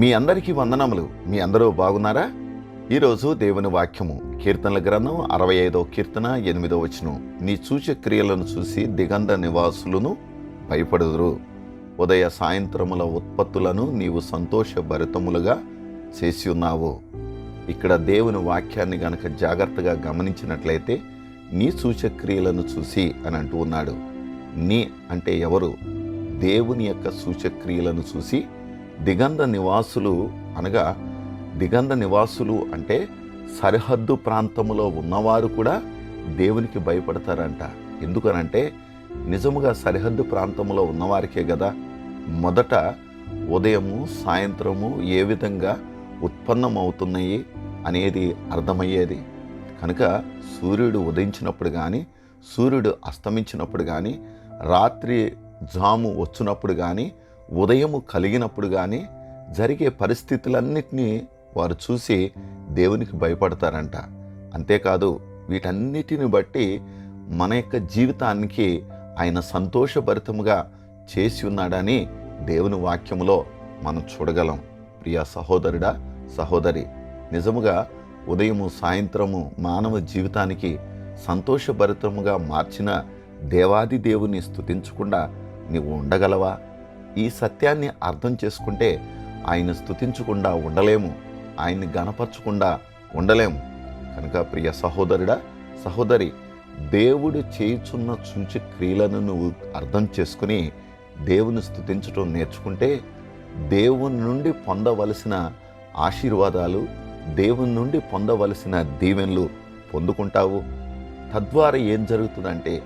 మీ అందరికీ వందనములు. మీ అందరూ బాగున్నారా? ఈరోజు దేవుని వాక్యము కీర్తనల గ్రంథం 65వ కీర్తన 8వ వచనం. నీ సూచక్రియలను చూసి దిగంధ నివాసులను భయపడుదురు. ఉదయ సాయంత్రముల ఉత్పత్తులను నీవు సంతోషభరితములుగా చేసి ఉన్నావు. ఇక్కడ దేవుని వాక్యాన్ని గనక జాగ్రత్తగా గమనించినట్లయితే నీ సూచక్రియలను చూసి అని అంటూ ఉన్నాడు. నీ అంటే ఎవరు? దేవుని యొక్క సూచక్రియలను చూసి దిగంధ నివాసులు అనగా దిగంధ నివాసులు అంటే సరిహద్దు ప్రాంతములో ఉన్నవారు కూడా దేవునికి భయపడతారంట. ఎందుకనంటే నిజముగా సరిహద్దు ప్రాంతంలో ఉన్నవారికే కదా మొదట ఉదయము సాయంత్రము ఏ విధంగా ఉత్పన్నమవుతున్నాయి అనేది అర్థమయ్యేది. కనుక సూర్యుడు ఉదయించినప్పుడు కానీ సూర్యుడు అస్తమించినప్పుడు కానీ రాత్రి జాము వచ్చినప్పుడు కానీ ఉదయము కలిగినప్పుడు కానీ జరిగే పరిస్థితులన్నిటినీ వారు చూసి దేవునికి భయపడతారంట. అంతేకాదు వీటన్నిటిని బట్టి మన యొక్క జీవితానికి ఆయన సంతోషభరితముగా చేసి ఉన్నాడని దేవుని వాక్యములో మనం చూడగలం. ప్రియ సహోదరుడా, సహోదరి, నిజముగా ఉదయము సాయంత్రము మానవ జీవితానికి సంతోషభరితముగా మార్చిన దేవాది దేవుని స్తుతించకుండా నీవు ఉండగలవా? ఈ సత్యాన్ని అర్థం చేసుకుంటే ఆయన స్తుతించకుండా ఉండలేము, ఆయన్ని గణపరచకుండా ఉండలేము. కనుక ప్రియ సహోదరుడా, సహోదరి, దేవుడు చేయుచున్న సూచక్రియలను నువ్వు అర్థం చేసుకుని దేవుని స్తుతించడం నేర్చుకుంటే దేవుని నుండి పొందవలసిన ఆశీర్వాదాలు, దేవుని నుండి పొందవలసిన దీవెనలు పొందుకుంటావు. తద్వారా ఏం జరుగుతుందంటే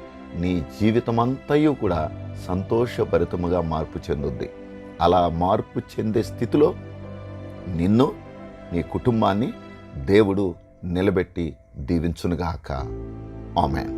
నీ జీవితమంతయు కూడా సంతోషభరితముగా మార్పు చెందుద్ది. అలా మార్పు చెందే స్థితిలో నిన్ను, నీ కుటుంబాన్ని దేవుడు నిలబెట్టి దీవించునుగాక. ఆమేన్.